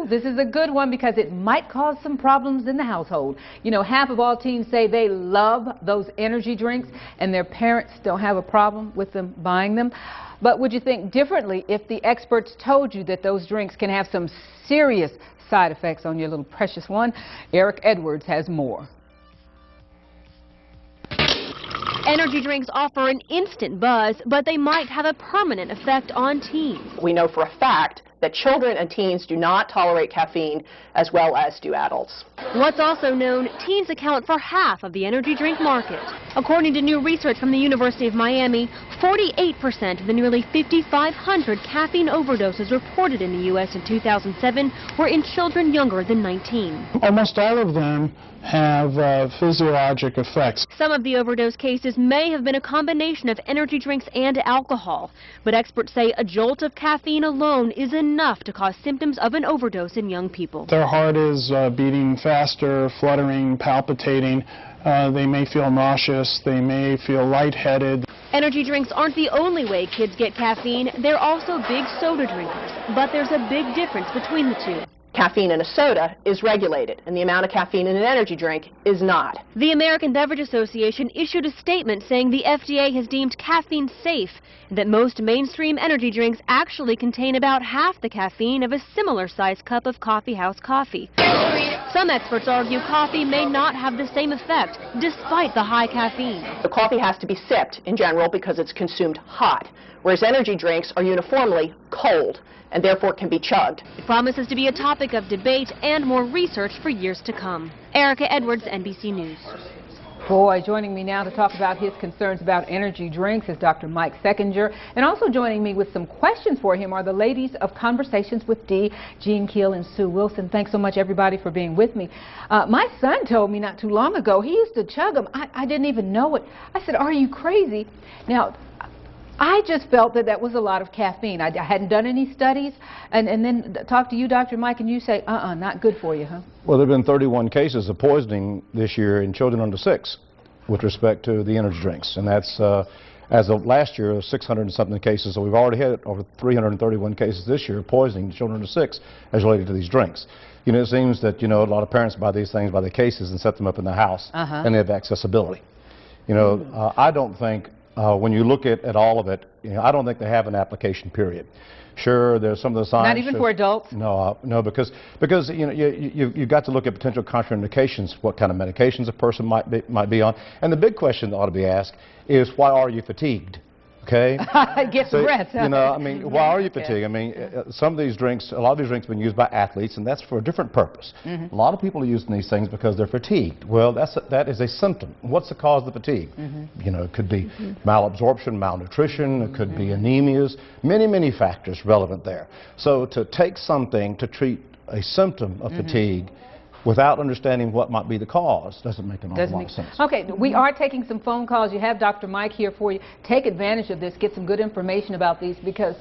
Ooh, this is a good one because it might cause some problems in the household. You know, half of all teens say they love those energy drinks and their parents don't have a problem with them buying them. But would you think differently if the experts told you that those drinks can have some serious side effects on your little precious one? Eric Edwards has more. Energy drinks offer an instant buzz, but they might have a permanent effect on teens. We know for a fact that children and teens do not tolerate caffeine as well as do adults. What's also known, teens account for half of the energy drink market. According to new research from the University of Miami, 48% of the nearly 5,500 caffeine overdoses reported in the U.S. in 2007 were in children younger than 19. Almost all of them have physiologic effects. Some of the overdose cases may have been a combination of energy drinks and alcohol, but experts say a jolt of caffeine alone is enough to cause symptoms of an overdose in young people. Their heart is beating faster, fluttering, palpitating. They may feel nauseous. They may feel lightheaded. Energy drinks aren't the only way kids get caffeine. They're also big soda drinkers, but there's a big difference between the two. Caffeine in a soda is regulated, and the amount of caffeine in an energy drink is not. The American Beverage Association issued a statement saying the FDA has deemed caffeine safe and that most mainstream energy drinks actually contain about half the caffeine of a similar-sized cup of coffee house coffee. Some experts argue coffee may not have the same effect, despite the high caffeine. The coffee has to be sipped in general because it's consumed hot, whereas energy drinks are uniformly cold and therefore can be chugged. It promises to be a topic of debate and more research for years to come. Erica Edwards, NBC News. Boy, joining me now to talk about his concerns about energy drinks is Dr. Mike Seckinger. And also joining me with some questions for him are the ladies of Conversations with Dee, Jean Keel and Sue Wilson. Thanks so much, everybody, for being with me. My son told me not too long ago he used to chug them. I didn't even know it. I said, are you crazy? Now, I just felt that that was a lot of caffeine. I hadn't done any studies. And then talk to you, Dr. Mike, and you say, not good for you, huh? Well, there have been 31 cases of poisoning this year in children under 6 with respect to the energy drinks. And that's, as of last year, 600 and something cases. So we've already had over 331 cases this year of poisoning to children under 6 as related to these drinks. You know, it seems that, you know, a lot of parents buy these things by the cases and set them up in the house, and they have accessibility. You know, I don't think, when you look at all of it, you know, I don't think they have an application period. Sure, there's some of the science. Not even for adults? No, no, because you know you've got to look at potential contraindications, what kind of medications a person might be on, and the big question that ought to be asked is, why are you fatigued? Okay. Get some rest. You know, I mean, why are you fatigued? I mean, some of these drinks, a lot of these drinks have been used by athletes, and that's for a different purpose. A lot of people are using these things because they're fatigued. Well, that is a symptom. What's the cause of the fatigue? You know, it could be malabsorption, malnutrition, it could be anemias, many factors relevant there. So to take something to treat a symptom of fatigue without understanding what might be the cause doesn't make an awful lot of sense. Okay, we are taking some phone calls. You have Dr. Mike here for you. Take advantage of this. Get some good information about these because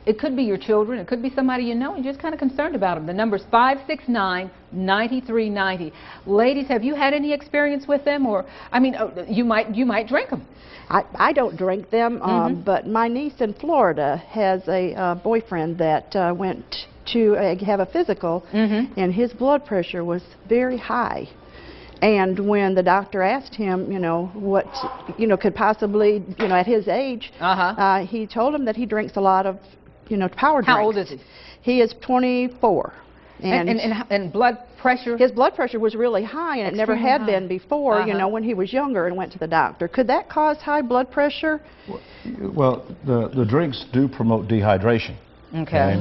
it could be your children. It could be somebody you know and you're just kind of concerned about them. The number's 569-9390. Ladies, have you had any experience with them? Or, I mean, you might drink them. I don't drink them, but my niece in Florida has a boyfriend that went to have a physical, and his blood pressure was very high. And when the doctor asked him, you know, what, you know, could possibly, you know, at his age, he told him that he drinks a lot of, you know, power drinks. How old is he? He is 24. And blood pressure? His blood pressure was really high, and it never had been before, you know, when he was younger and went to the doctor. Could that cause high blood pressure? Well, the drinks do promote dehydration. Okay.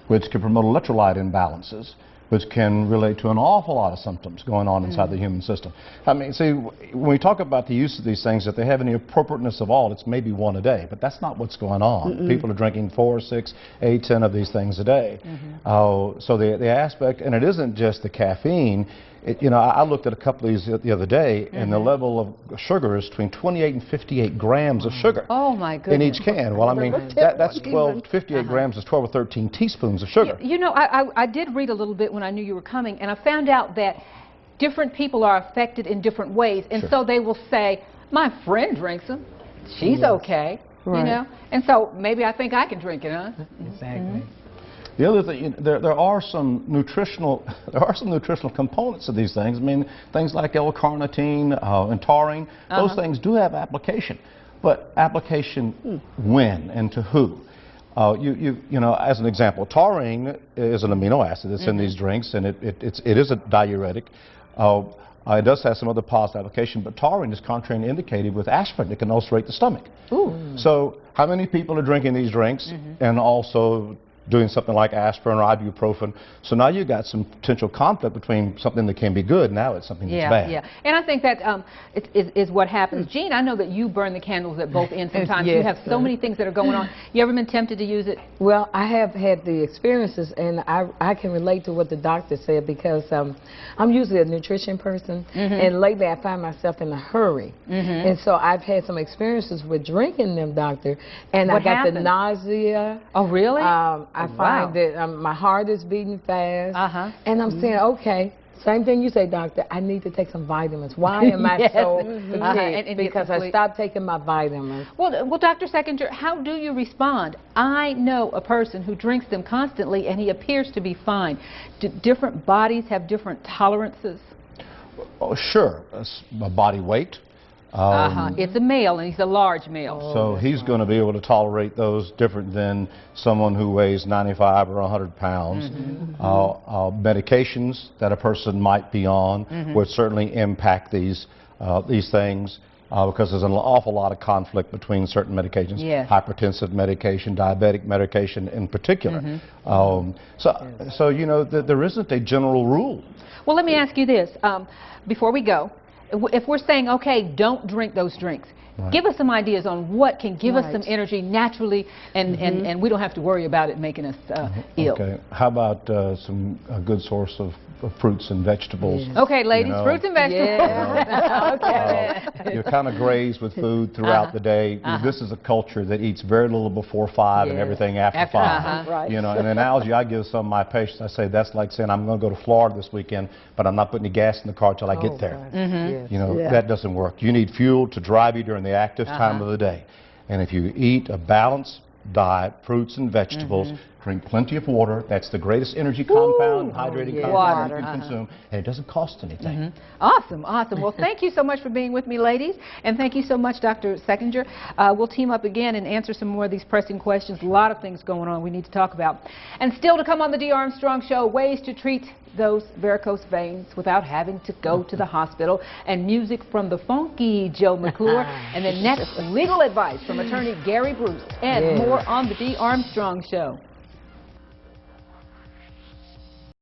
Which can promote electrolyte imbalances, which can relate to an awful lot of symptoms going on inside the human system. I mean, see, when we talk about the use of these things, if they have any appropriateness of all, it's maybe one a day, but that's not what's going on. People are drinking 4, 6, 8, 10 of these things a day. So the aspect, and it isn't just the caffeine. You know, I looked at a couple of these the other day, and the level of sugar is between 28 and 58 grams of sugar. Oh my goodness! In each can. Well, I mean, that's 58 grams is 12 or 13 teaspoons of sugar. You know, I did read a little bit when I knew you were coming, and I found out that different people are affected in different ways, and so they will say, "My friend drinks them; she's okay." You know, and so maybe I think I can drink it, huh? Exactly. The other thing, there are some nutritional components of these things. I mean, things like L-carnitine and taurine. Those things do have application, but application when and to who? You know, as an example, taurine is an amino acid that's in these drinks, and it is a diuretic. It does have some other positive application, but taurine is contraindicated with aspirin. It can ulcerate the stomach. So how many people are drinking these drinks and also doing something like aspirin or ibuprofen? So now you've got some potential conflict between something that can be good, now it's something that's bad. Yeah, and I think that is what happens. Jean, I know that you burn the candles at both ends sometimes. Yes, you have so many things that are going on. You ever been tempted to use it? Well, I have had the experiences, and I can relate to what the doctor said, because I'm usually a nutrition person, and lately I find myself in a hurry. And so I've had some experiences with drinking them, doctor, and I got the nausea. Oh, really? I find that my heart is beating fast, and I'm saying, okay, same thing you say, doctor, I need to take some vitamins. Why am I so fatigued? Because I stopped taking my vitamins. Well, Dr. Sechinger, how do you respond? I know a person who drinks them constantly, and he appears to be fine. Do different bodies have different tolerances? Oh, sure. Body weight. It's a male, and he's a large male. So he's going to be able to tolerate those different than someone who weighs 95 or 100 pounds. Medications that a person might be on would certainly impact these things, because there's an awful lot of conflict between certain medications, hypertensive medication, diabetic medication in particular. So you know, there isn't a general rule. Well, let me ask you this, before we go. If we're saying, okay, don't drink those drinks, give us some ideas on what can give us some energy naturally, and we don't have to worry about it making us ill. Okay, how about a good source of fruits and vegetables? Okay, ladies, fruits and vegetables. You're kind of grazed with food throughout the day. This is a culture that eats very little before 5 and everything after 5. You know, an analogy I give some of my patients, I say that's like saying I'm going to go to Florida this weekend, but I'm not putting any gas in the car till I get there. You know, that doesn't work. You need fuel to drive you during the active time of the day. And if you eat a balanced diet, fruits and vegetables, drink plenty of water. That's the greatest energy compound, hydrating compound you can consume, and it doesn't cost anything. Awesome, awesome. Well, thank you so much for being with me, ladies, and thank you so much, Dr. Sechinger. We'll team up again and answer some more of these pressing questions. A lot of things going on we need to talk about. And still to come on the Dee Armstrong Show, ways to treat those varicose veins without having to go to the hospital, and music from the funky Joe McClure, and then next, legal advice from attorney Gary Bruce, and more on the Dee Armstrong Show.